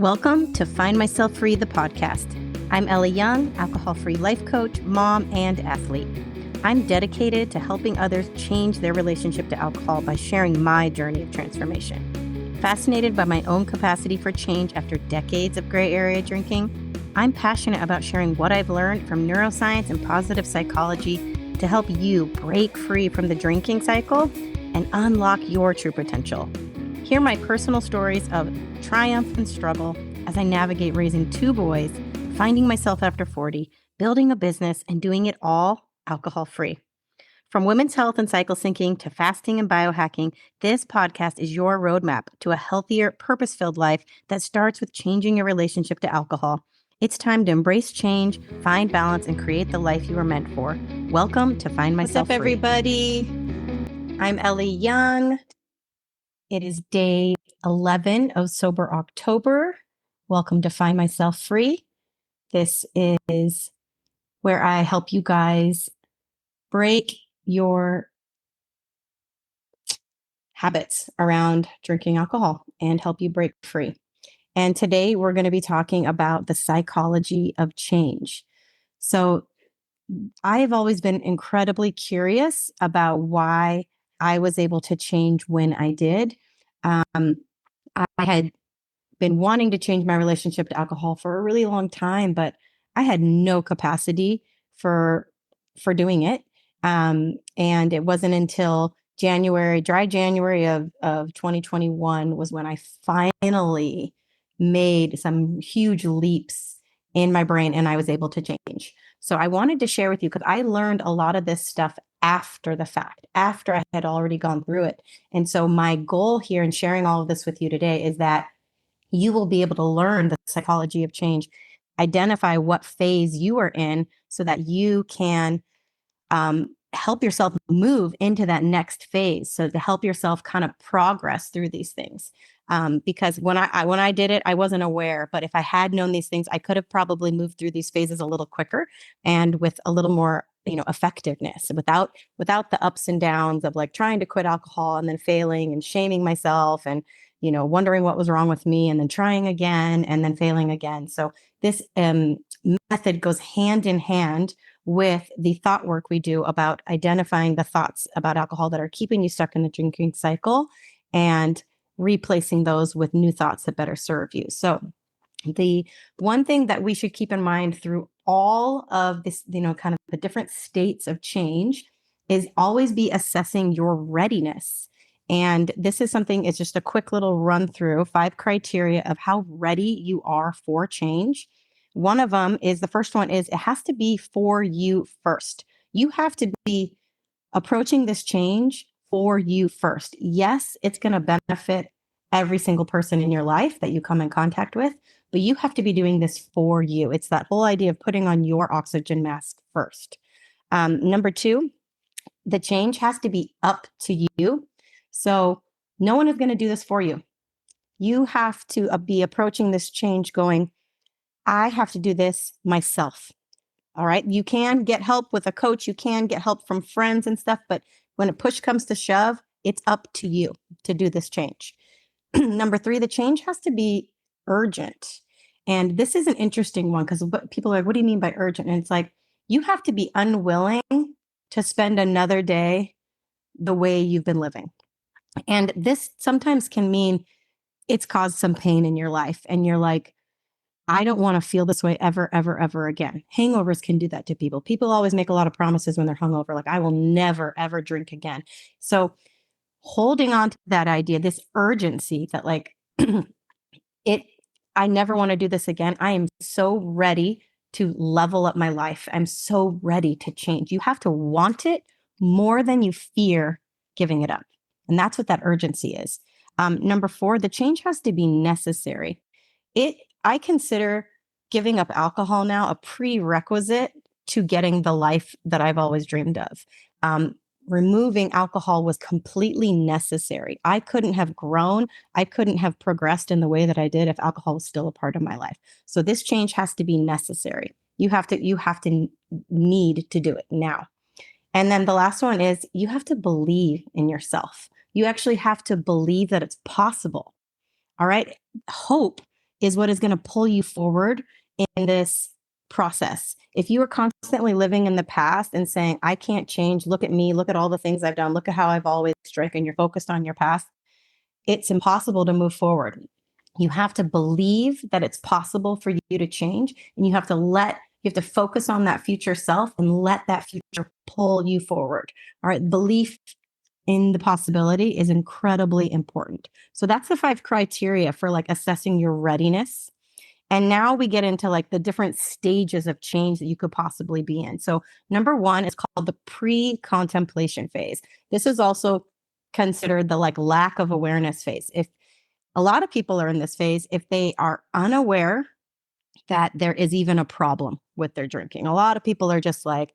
Welcome to Find Myself Free, the podcast. I'm Ellie Young, alcohol-free life coach, mom, and athlete. I'm dedicated to helping others change their relationship to alcohol by sharing my journey of transformation. Fascinated by my own capacity for change after decades of gray area drinking, I'm passionate about sharing what I've learned from neuroscience and positive psychology to help you break free from the drinking cycle and unlock your true potential. Hear my personal stories of triumph and struggle as I navigate raising two boys, finding myself after 40, building a business, and doing it all alcohol-free. From women's health and cycle syncing to fasting and biohacking, this podcast is your roadmap to a healthier, purpose-filled life that starts with changing your relationship to alcohol. It's time to embrace change, find balance, and create the life you were meant for. Welcome to Find Myself Free. What's up, everybody? I'm Ellie Young. It is day 11 of Sober October. Welcome to Find Myself Free. This is where I help you guys break your habits around drinking alcohol and help you break free. And today we're going to be talking about the psychology of change. So I've always been incredibly curious about why I was able to change when I did. I had been wanting to change my relationship to alcohol for a really long time, but I had no capacity for doing it. And it wasn't until dry January of 2021 was when I finally made some huge leaps in my brain and I was able to change. So I wanted to share with you because I learned a lot of this stuff after the fact, after I had already gone through it. And so my goal here in sharing all of this with you today is that you will be able to learn the psychology of change, identify what phase you are in so that you can help yourself move into that next phase. So to help yourself kind of progress through these things. Because when I did it, I wasn't aware, but if I had known these things, I could have probably moved through these phases a little quicker and with a little more, effectiveness without the ups and downs of like trying to quit alcohol and then failing and shaming myself and, wondering what was wrong with me and then trying again and then failing again. So this method goes hand in hand with the thought work we do about identifying the thoughts about alcohol that are keeping you stuck in the drinking cycle and replacing those with new thoughts that better serve you. So the one thing that we should keep in mind through all of this, kind of the different states of change is always be assessing your readiness. And this is something, it's just a quick little run through 5 criteria of how ready you are for change. One of them is, the first one is, it has to be for you first. You have to be approaching this change for you first. Yes, it's going to benefit every single person in your life that you come in contact with, but you have to be doing this for you. It's that whole idea of putting on your oxygen mask first. Number 2, the change has to be up to you. So no one is going to do this for you. You have to be approaching this change going, I have to do this myself. All right. You can get help with a coach. You can get help from friends and stuff. But when a push comes to shove, it's up to you to do this change. Number 3, the change has to be urgent. And this is an interesting one because people are like, what do you mean by urgent? And it's like, you have to be unwilling to spend another day the way you've been living. And this sometimes can mean it's caused some pain in your life. And you're like, I don't want to feel this way ever, ever, ever again. Hangovers can do that to people. People always make a lot of promises when they're hungover, like, I will never, ever drink again. So holding on to that idea, this urgency that like, I never want to do this again. I am so ready to level up my life. I'm so ready to change. You have to want it more than you fear giving it up. And that's what that urgency is. Number 4, the change has to be necessary. I consider giving up alcohol now a prerequisite to getting the life that I've always dreamed of. Removing alcohol was completely necessary. I couldn't have grown. I couldn't have progressed in the way that I did if alcohol was still a part of my life. So this change has to be necessary. You have to need to do it now. And then the last one is you have to believe in yourself. You actually have to believe that it's possible. All right. Hope is what is going to pull you forward in this process. If you are constantly living in the past and saying, I can't change, look at me, look at all the things I've done, look at how I've always drank, and you're focused on your past, it's impossible to move forward. You have to believe that it's possible for you to change, and you have to focus on that future self and let that future pull you forward. All right. Belief in the possibility is incredibly important. So that's the 5 criteria for like assessing your readiness. And now we get into like the different stages of change that you could possibly be in. So number 1 is called the pre-contemplation phase. This is also considered the like lack of awareness phase. If a lot of people are in this phase, if they are unaware that there is even a problem with their drinking. A lot of people are just like,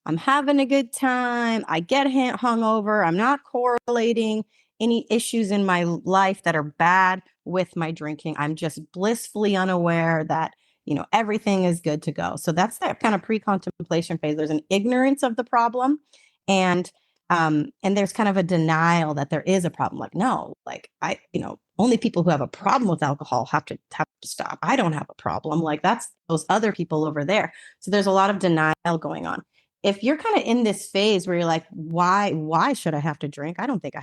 I'm having a good time. I get hungover. I'm not correlating any issues in my life that are bad with my drinking. I'm just blissfully unaware that, everything is good to go. So that's that kind of pre-contemplation phase. There's an ignorance of the problem, and there's kind of a denial that there is a problem. Like, no, like only people who have a problem with alcohol have to stop. I don't have a problem. Like that's those other people over there. So there's a lot of denial going on. If you're kind of in this phase where you're like, why should I have to drink? I don't think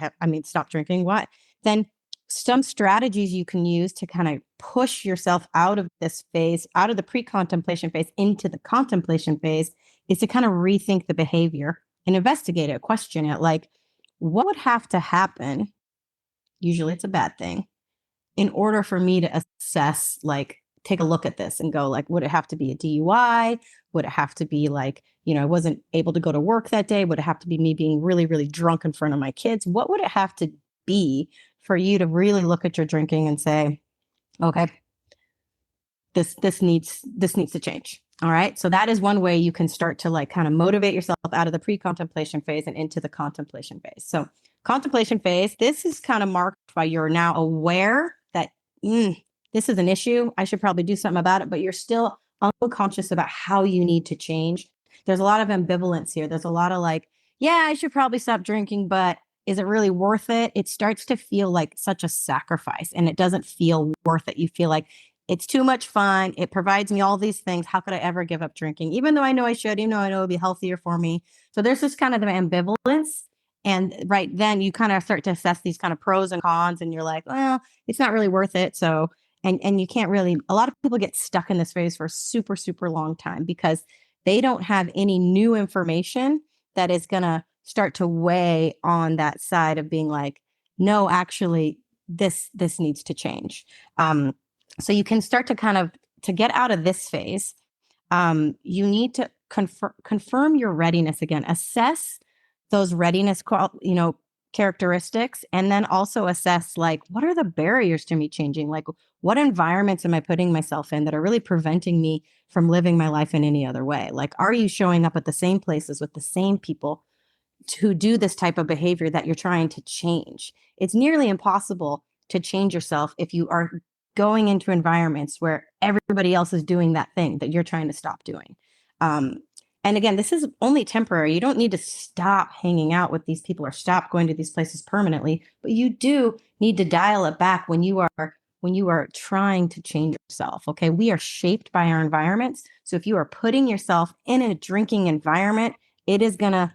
stop drinking. Why? Then some strategies you can use to kind of push yourself out of this phase, out of the pre-contemplation phase into the contemplation phase, is to kind of rethink the behavior and investigate it, question it. Like, what would have to happen? Usually it's a bad thing, in order for me to assess, like, take a look at this and go, like, would it have to be a DUI? Would it have to be like, I wasn't able to go to work that day? Would it have to be me being really, really drunk in front of my kids? What would it have to be for you to really look at your drinking and say, okay, this needs to change. All right. So that is one way you can start to like kind of motivate yourself out of the pre-contemplation phase and into the contemplation phase. So contemplation phase, this is kind of marked by you're now aware that this is an issue. I should probably do something about it, but you're still unconscious about how you need to change. There's a lot of ambivalence here. There's a lot of like, yeah, I should probably stop drinking, but is it really worth it? It starts to feel like such a sacrifice, and it doesn't feel worth it. You feel like it's too much fun. It provides me all these things. How could I ever give up drinking? Even though I know I should, even though I know it'll be healthier for me. So there's this kind of ambivalence. And right then you kind of start to assess these kind of pros and cons, and you're like, well, it's not really worth it. So, and you can't really, a lot of people get stuck in this phase for a super, super long time because they don't have any new information that is going to start to weigh on that side of being like, no, actually, this needs to change. So you can start to kind of, to get out of this phase, you need to confirm your readiness again, assess those readiness, characteristics, and then also assess, like, what are the barriers to me changing? Like, what environments am I putting myself in that are really preventing me from living my life in any other way? Like, are you showing up at the same places with the same people who do this type of behavior that you're trying to change? It's nearly impossible to change yourself if you are going into environments where everybody else is doing that thing that you're trying to stop doing. And again, this is only temporary. You don't need to stop hanging out with these people or stop going to these places permanently, but you do need to dial it back when you are trying to change yourself. Okay. We are shaped by our environments. So if you are putting yourself in a drinking environment, it is going to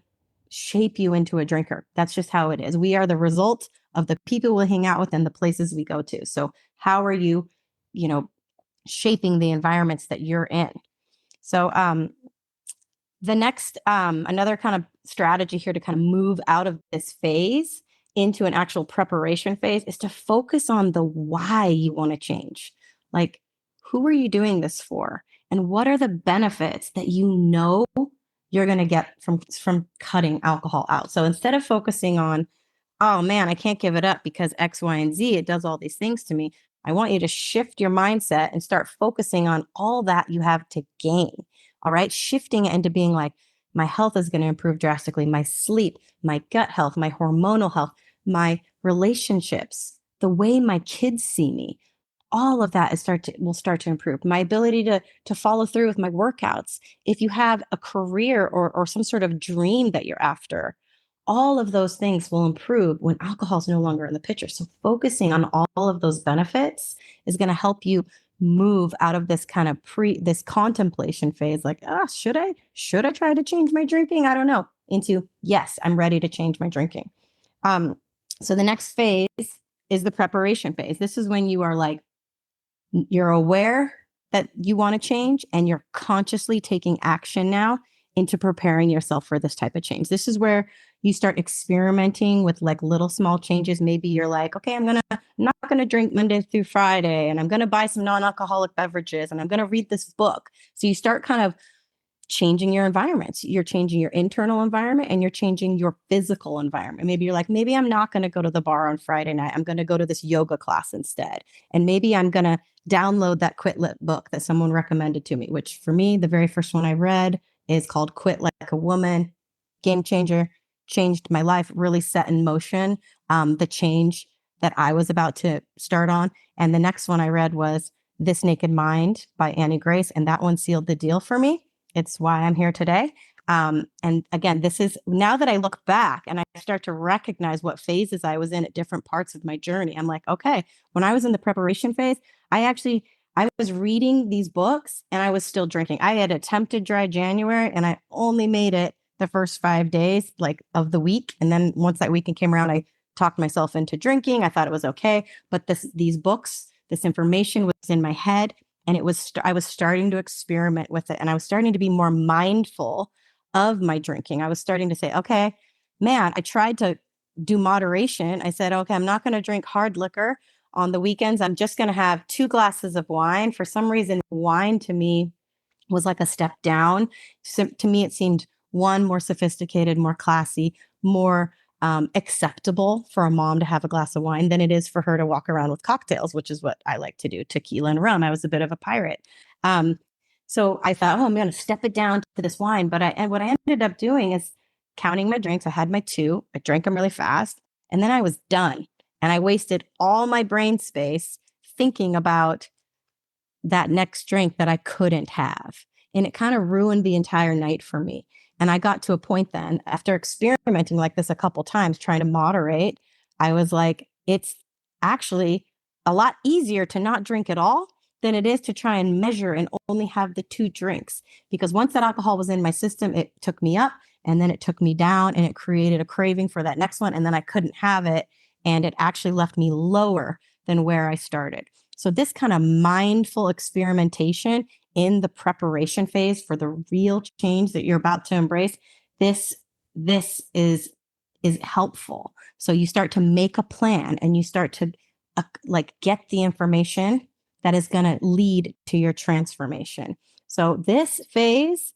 shape you into a drinker. That's just how it is. We are the result of the people we hang out with and the places we go to. So how are you, shaping the environments that you're in? So, the next, another kind of strategy here to kind of move out of this phase into an actual preparation phase is to focus on the why you want to change. Like, who are you doing this for? And what are the benefits that you're going to get from cutting alcohol out? So instead of focusing on, oh man, I can't give it up because X, Y, and Z, it does all these things to me, I want you to shift your mindset and start focusing on all that you have to gain. All right. Shifting it into being like, my health is going to improve drastically. My sleep, my gut health, my hormonal health, my relationships, the way my kids see me, all of that will start to improve. My ability to follow through with my workouts. If you have a career or some sort of dream that you're after, all of those things will improve when alcohol is no longer in the picture. So focusing on all of those benefits is going to help you move out of this kind of this contemplation phase, like, should I try to change my drinking? I don't know, into, yes, I'm ready to change my drinking. So the next phase is the preparation phase. This is when you are like, you're aware that you want to change and you're consciously taking action now into preparing yourself for this type of change. This is where you start experimenting with like little small changes. Maybe you're like, okay, I'm not going to drink Monday through Friday, and I'm going to buy some non-alcoholic beverages, and I'm going to read this book. So you start kind of changing your environments. You're changing your internal environment and you're changing your physical environment. Maybe you're like, maybe I'm not going to go to the bar on Friday night. I'm going to go to this yoga class instead. And maybe I'm going to download that Quit Lit book that someone recommended to me, which for me, the very first one I read is called Quit Like a Woman. Game changer, changed my life, really set in motion the change that I was about to start on. And the next one I read was This Naked Mind by Annie Grace. And that one sealed the deal for me. It's why I'm here today. And again, this is now that I look back and I start to recognize what phases I was in at different parts of my journey. I'm like, okay, when I was in the preparation phase, I was reading these books and I was still drinking. I had attempted dry January and I only made it the first 5 days like of the week. And then once that weekend came around, I talked myself into drinking. I thought it was okay. But these books, this information was in my head. And I was starting to experiment with it. And I was starting to be more mindful of my drinking. I was starting to say, okay, man, I tried to do moderation. I said, okay, I'm not going to drink hard liquor on the weekends. I'm just going to have 2 glasses of wine. For some reason, wine to me was like a step down. So to me, it seemed more sophisticated, more classy, more acceptable for a mom to have a glass of wine than it is for her to walk around with cocktails, which is what I like to do, tequila and rum. I was a bit of a pirate. So I thought, I'm going to step it down to this wine. But what I ended up doing is counting my drinks. I had my 2, I drank them really fast, and then I was done. And I wasted all my brain space thinking about that next drink that I couldn't have. And it kind of ruined the entire night for me. And I got to a point then, after experimenting like this a couple times, trying to moderate, I was like, it's actually a lot easier to not drink at all than it is to try and measure and only have the 2 drinks. Because once that alcohol was in my system, it took me up and then it took me down and it created a craving for that next one. And then I couldn't have it. And it actually left me lower than where I started. So this kind of mindful experimentation in the preparation phase for the real change that you're about to embrace, this is helpful. So you start to make a plan and you start to like get the information that is going to lead to your transformation. So this phase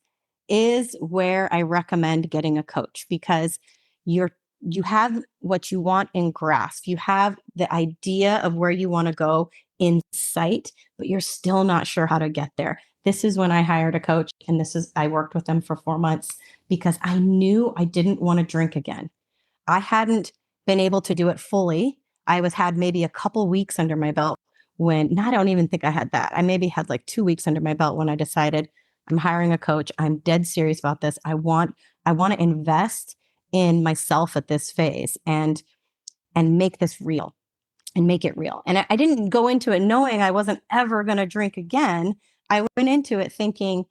is where I recommend getting a coach, because you have what you want in grasp. You have the idea of where you want to go in sight, but you're still not sure how to get there. This is when I hired a coach, and I worked with them for 4 months because I knew I didn't want to drink again. I hadn't been able to do it fully. Had maybe a couple weeks under my belt I don't even think I had that. I maybe had like 2 weeks under my belt when I decided I'm hiring a coach. I'm dead serious about this. I want to invest in myself at this phase and make this real. And make it real. And I didn't go into it knowing I wasn't ever going to drink again. I went into it thinking,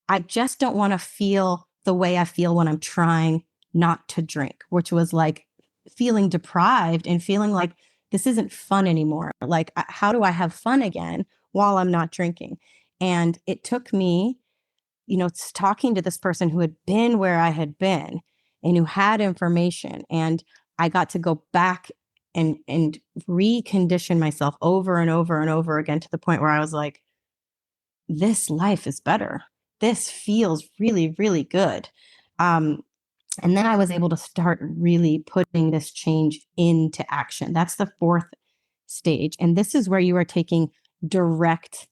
I just don't want to feel the way I feel when I'm trying not to drink, which was like feeling deprived and feeling like this isn't fun anymore. Like, how do I have fun again while I'm not drinking? And it took me, talking to this person who had been where I had been and who had information. And I got to go back and recondition myself over and over and over again to the point where I was like, this life is better. This feels really, really good. And then I was able to start really putting this change into action. That's the 4th stage. And this is where you are taking direct,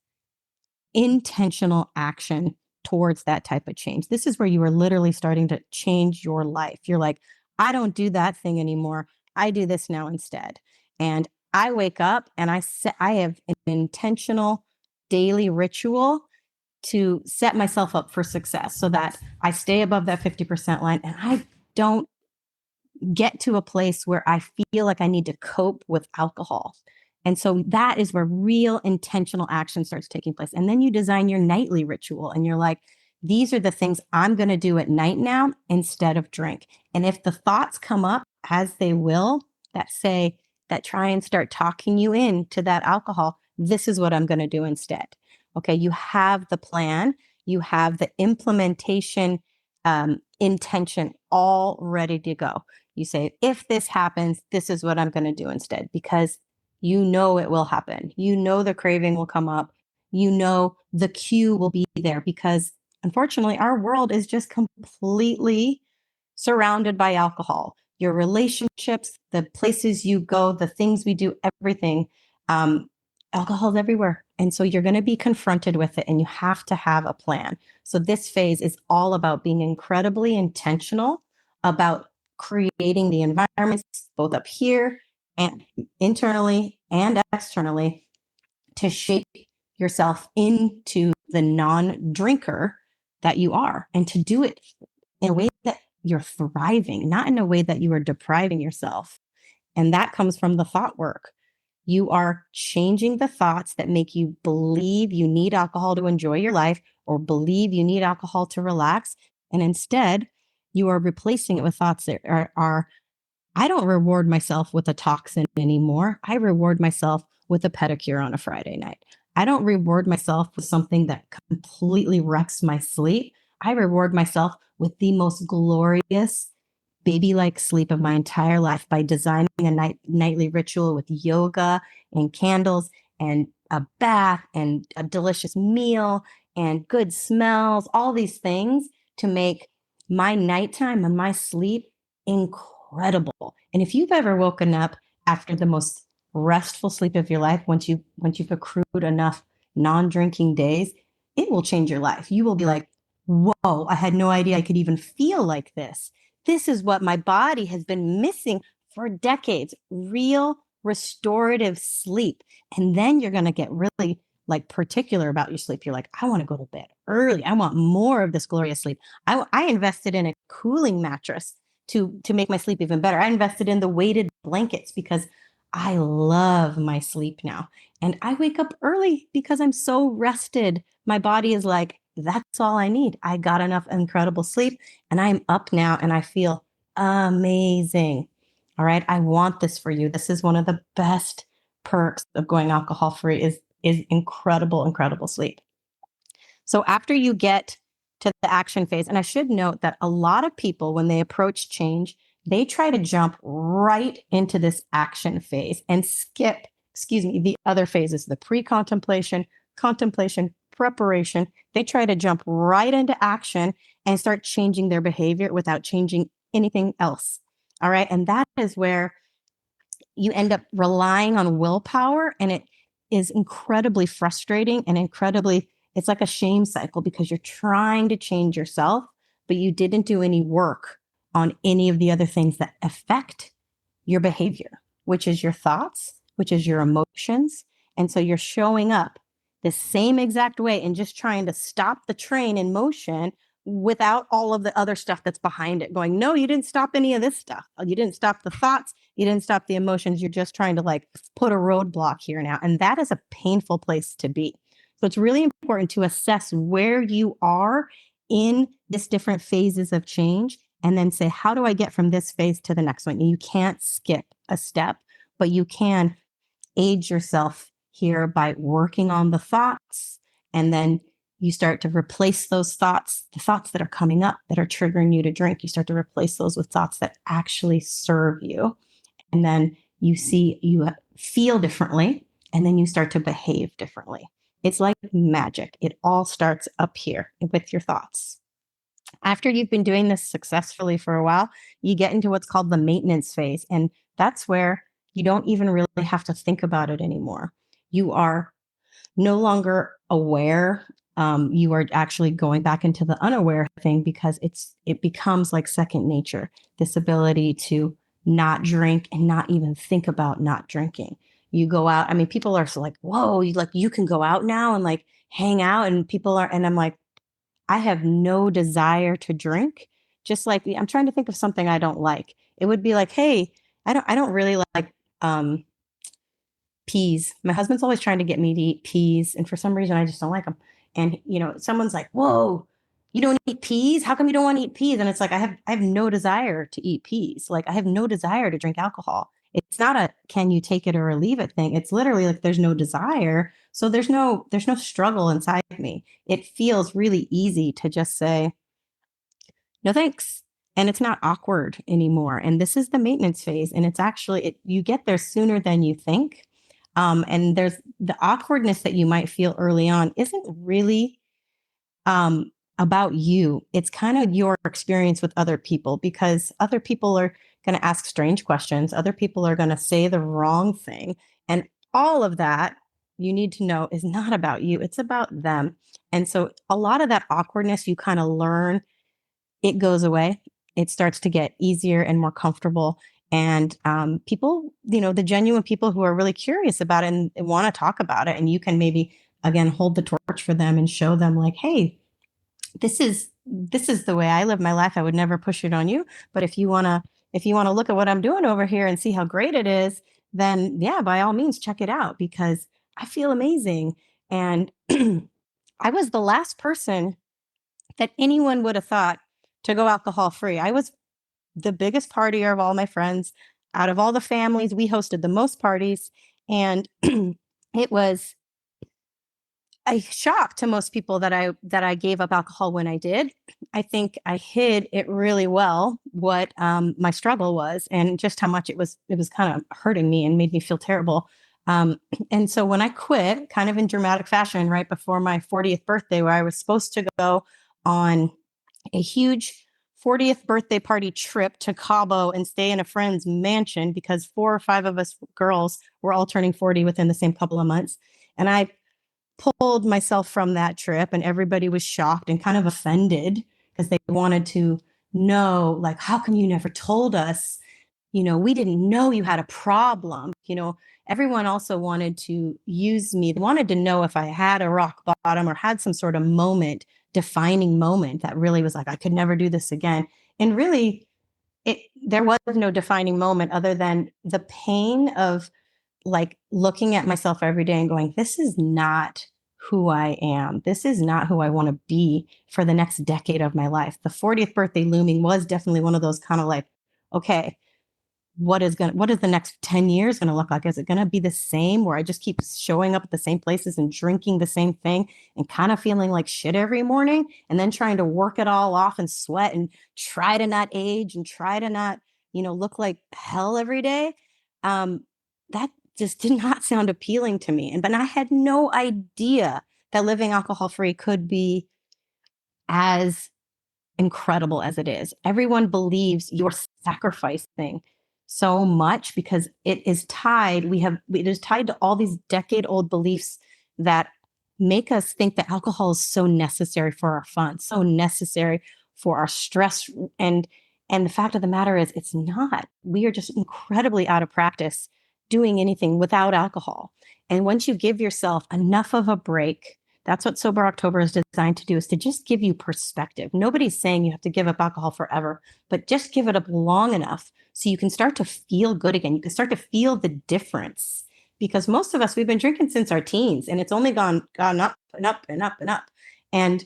intentional action towards that type of change. This is where you are literally starting to change your life. You're like, I don't do that thing anymore. I do this now instead. And I wake up and I have an intentional daily ritual to set myself up for success so that I stay above that 50% line and I don't get to a place where I feel like I need to cope with alcohol. And so that is where real intentional action starts taking place. And then you design your nightly ritual and you're like, these are the things I'm going to do at night now instead of drink. And if the thoughts come up, as they will, that try and start talking you into that alcohol, this is what I'm going to do instead. Okay, you have the plan, you have the implementation intention all ready to go. You say, if this happens, this is what I'm going to do instead, because you know it will happen. You know the craving will come up. You know the cue will be there because unfortunately, our world is just completely surrounded by alcohol. Your relationships, the places you go, the things we do, everything. Alcohol is everywhere. And so you're going to be confronted with it and you have to have a plan. So this phase is all about being incredibly intentional about creating the environments both up here and internally and externally to shape yourself into the non-drinker that you are and to do it in a way that you're thriving, not in a way that you are depriving yourself. And that comes from the thought work. You are changing the thoughts that make you believe you need alcohol to enjoy your life or believe you need alcohol to relax. And instead, you are replacing it with thoughts that are I don't reward myself with a toxin anymore. I reward myself with a pedicure on a Friday night. I don't reward myself with something that completely wrecks my sleep. I reward myself with the most glorious baby-like sleep of my entire life by designing a nightly ritual with yoga and candles and a bath and a delicious meal and good smells, all these things to make my nighttime and my sleep incredible. And if you've ever woken up after the most restful sleep of your life, once you've accrued enough non-drinking days, it will change your life. You will be like, whoa, I had no idea I could even feel like this. This is what my body has been missing for decades, real restorative sleep. And then you're going to get really like particular about your sleep. You're like, I want to go to bed early. I want more of this glorious sleep. I invested in a cooling mattress to make my sleep even better. I invested in the weighted blankets because I love my sleep now. And I wake up early because I'm so rested. My body is like, that's all I need. I got enough incredible sleep and I'm up now and I feel amazing. All right. I want this for you. This is one of the best perks of going alcohol free is incredible, incredible sleep. So after you get to the action phase, and I should note that a lot of people, when they approach change, they try to jump right into this action phase and skip, the other phases, the pre-contemplation, contemplation, preparation. They try to jump right into action and start changing their behavior without changing anything else. All right. And that is where you end up relying on willpower, and it is incredibly frustrating and it's like a shame cycle because you're trying to change yourself, but you didn't do any work on any of the other things that affect your behavior, which is your thoughts, which is your emotions. And so you're showing up the same exact way and just trying to stop the train in motion without all of the other stuff that's behind it going, no, you didn't stop any of this stuff. You didn't stop the thoughts. You didn't stop the emotions. You're just trying to like put a roadblock here now. And that is a painful place to be. So it's really important to assess where you are in this different phases of change and then say, how do I get from this phase to the next one? And you can't skip a step, but you can aid yourself here by working on the thoughts. And then you start to replace those thoughts, the thoughts that are coming up that are triggering you to drink. You start to replace those with thoughts that actually serve you. And then you feel differently, and then you start to behave differently. It's like magic. It all starts up here with your thoughts. After you've been doing this successfully for a while, you get into what's called the maintenance phase. And that's where you don't even really have to think about it anymore. You are no longer aware. You are actually going back into the unaware thing because it becomes like second nature, this ability to not drink and not even think about not drinking. You go out. I mean, people are so like, whoa, you can go out now and like hang out and and I'm like, I have no desire to drink. Just like I'm trying to think of something I don't like. It would be like, hey, I don't really like peas. My husband's always trying to get me to eat peas, and for some reason, I just don't like them. And someone's like, "Whoa, you don't eat peas? How come you don't want to eat peas?" And it's like I have no desire to eat peas. Like I have no desire to drink alcohol. It's not a can you take it or leave it thing. It's literally like there's no desire. So there's no struggle inside me. It feels really easy to just say, no thanks. And it's not awkward anymore. And this is the maintenance phase. And it's actually, you get there sooner than you think. And there's the awkwardness that you might feel early on isn't really about you. It's kind of your experience with other people, because other people are going to ask strange questions. Other people are going to say the wrong thing. And all of that, you need to know, is not about you. It's about them. And so a lot of that awkwardness you kind of learn, it goes away. It starts to get easier and more comfortable. And people, the genuine people who are really curious about it and want to talk about it, and you can maybe again hold the torch for them and show them like, hey, this is the way I live my life. I would never push it on you. But if you wanna look at what I'm doing over here and see how great it is, then yeah, by all means, check it out, because I feel amazing. And I was the last person that anyone would have thought to go alcohol free. I was the biggest partier of all my friends. Out of all the families, we hosted the most parties. And it was a shock to most people that I gave up alcohol when I did. I think I hid it really well, what my struggle was, and just how much it was kind of hurting me and made me feel terrible. Um, and so when I quit, kind of in dramatic fashion, right before my 40th birthday, where I was supposed to go on a huge 40th birthday party trip to Cabo and stay in a friend's mansion, because 4 or 5 of us girls were all turning 40 within the same couple of months. And I pulled myself from that trip, and everybody was shocked and kind of offended, because they wanted to know, like, how come you never told us? We didn't know you had a problem. Everyone also wanted to use me. They wanted to know if I had a rock bottom or had some sort of moment, defining moment that really was like, I could never do this again. And really, there was no defining moment other than the pain of like looking at myself every day and going, this is not who I am. This is not who I want to be for the next decade of my life. The 40th birthday looming was definitely one of those kind of like, okay, what is the next 10 years going to look like? Is it going to be the same, where I just keep showing up at the same places and drinking the same thing and kind of feeling like shit every morning, and then trying to work it all off and sweat and try to not age and try to not, look like hell every day? That just did not sound appealing to me. But I had no idea that living alcohol free could be as incredible as it is. Everyone believes you're sacrificing so much, because it is tied to all these decade old beliefs that make us think that alcohol is so necessary for our fun, so necessary for our stress. And the fact of the matter is, it's not. We are just incredibly out of practice doing anything without alcohol. And once you give yourself enough of a break, that's what Sober October is designed to do, is to just give you perspective. Nobody's saying you have to give up alcohol forever, but just give it up long enough so you can start to feel good again. You can start to feel the difference, because most of us, we've been drinking since our teens, and it's only gone up and up and up and up. And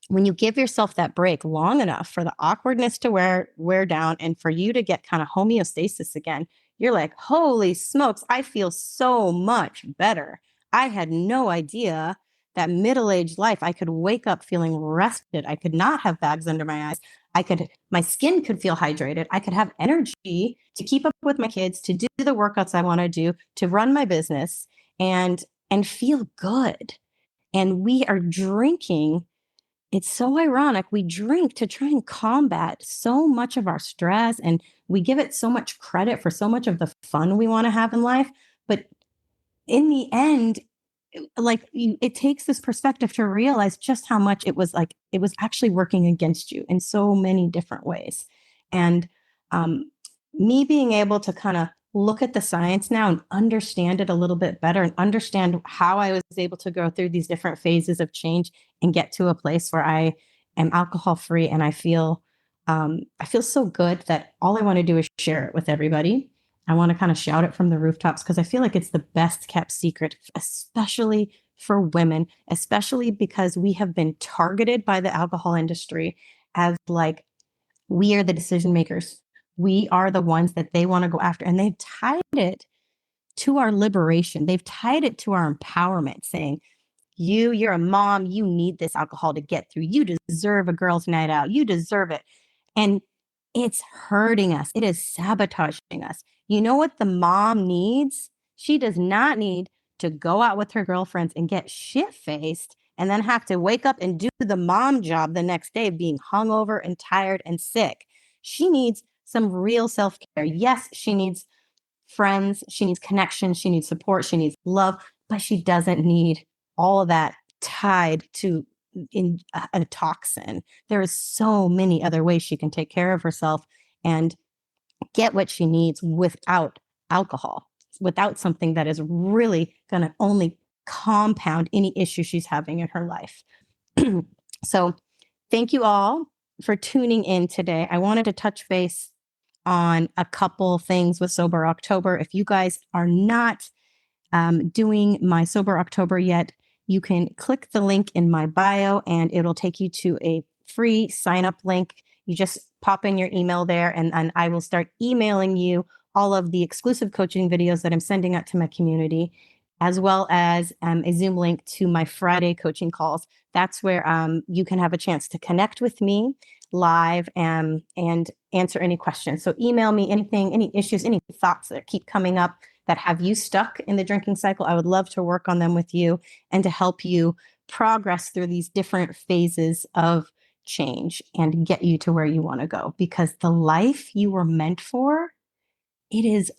when you give yourself that break long enough for the awkwardness to wear down and for you to get kind of homeostasis again, you're like, holy smokes, I feel so much better. I had no idea that middle-aged life, I could wake up feeling rested. I could not have bags under my eyes. My skin could feel hydrated. I could have energy to keep up with my kids, to do the workouts I want to do, to run my business, and feel good. And we are drinking. It's so ironic. We drink to try and combat so much of our stress, and we give it so much credit for so much of the fun we want to have in life. But in the end, it takes this perspective to realize just how much it was actually working against you in so many different ways. And um, me being able to kind of look at the science now and understand it a little bit better, and understand how I was able to go through these different phases of change and get to a place where I am alcohol free, and I feel so good that all I want to do is share it with everybody. I want to kind of shout it from the rooftops because I feel like it's the best kept secret, especially for women, especially because we have been targeted by the alcohol industry as like, we are the decision makers. We are the ones that they want to go after. And they've tied it to our liberation. They've tied it to our empowerment, saying, you're a mom, you need this alcohol to get through. You deserve a girls' night out. You deserve it. And it's hurting us. It is sabotaging us. You know what the mom needs? She does not need to go out with her girlfriends and get shit-faced and then have to wake up and do the mom job the next day of being hungover and tired and sick. She needs some real self-care. Yes, she needs friends, she needs connection, she needs support, she needs love, but she doesn't need all of that tied to in a toxin. There is so many other ways she can take care of herself and get what she needs without alcohol, without something that is really going to only compound any issue she's having in her life. So thank you all for tuning in today. I wanted to touch base on a couple things with Sober October. If you guys are not doing my Sober October yet, you can click the link in my bio and it'll take you to a free sign up link. You just pop in your email there and I will start emailing you all of the exclusive coaching videos that I'm sending out to my community, as well as a Zoom link to my Friday coaching calls. That's where you can have a chance to connect with me live and answer any questions. So email me anything, any issues, any thoughts that keep coming up that have you stuck in the drinking cycle. I would love to work on them with you and to help you progress through these different phases of change and get you to where you want to go, because the life you were meant for, it is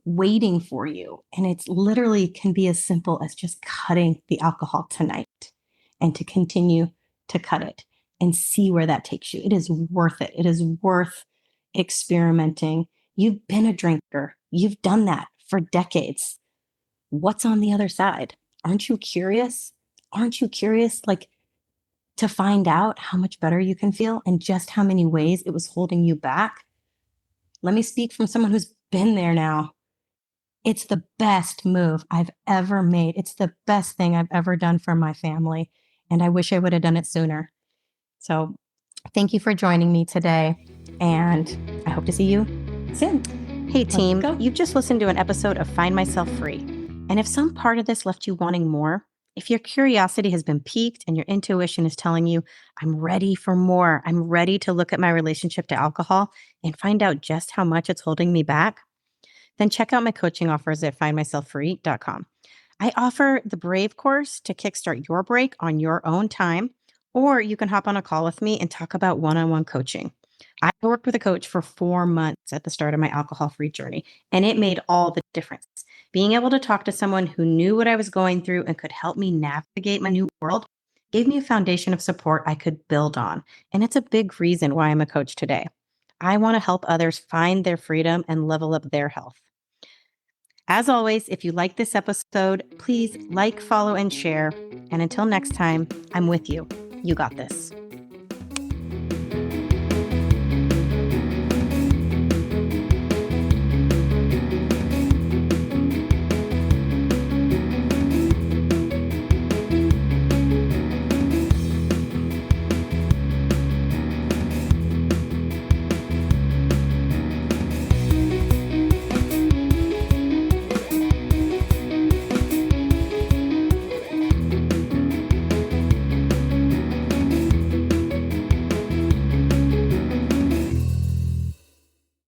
waiting for you. And it's literally can be as simple as just cutting the alcohol tonight and to continue to cut it and see where that takes you. It is worth it. It is worth experimenting. You've been a drinker. You've done that for decades. What's on the other side? Aren't you curious? Aren't you curious, like, to find out how much better you can feel and just how many ways it was holding you back? Let me speak from someone who's been there now. It's the best move I've ever made. It's the best thing I've ever done for my family. And I wish I would have done it sooner. So thank you for joining me today. And I hope to see you soon. Hey team, you've just listened to an episode of Find Myself Free. And if some part of this left you wanting more, if your curiosity has been piqued and your intuition is telling you, I'm ready for more, I'm ready to look at my relationship to alcohol and find out just how much it's holding me back, then check out my coaching offers at findmyselffree.com. I offer the Brave course to kickstart your break on your own time, or you can hop on a call with me and talk about one-on-one coaching. I worked with a coach for 4 months at the start of my alcohol-free journey, and it made all the difference. Being able to talk to someone who knew what I was going through and could help me navigate my new world gave me a foundation of support I could build on. And it's a big reason why I'm a coach today. I want to help others find their freedom and level up their health. As always, if you like this episode, please like, follow, and share. And until next time, I'm with you. You got this.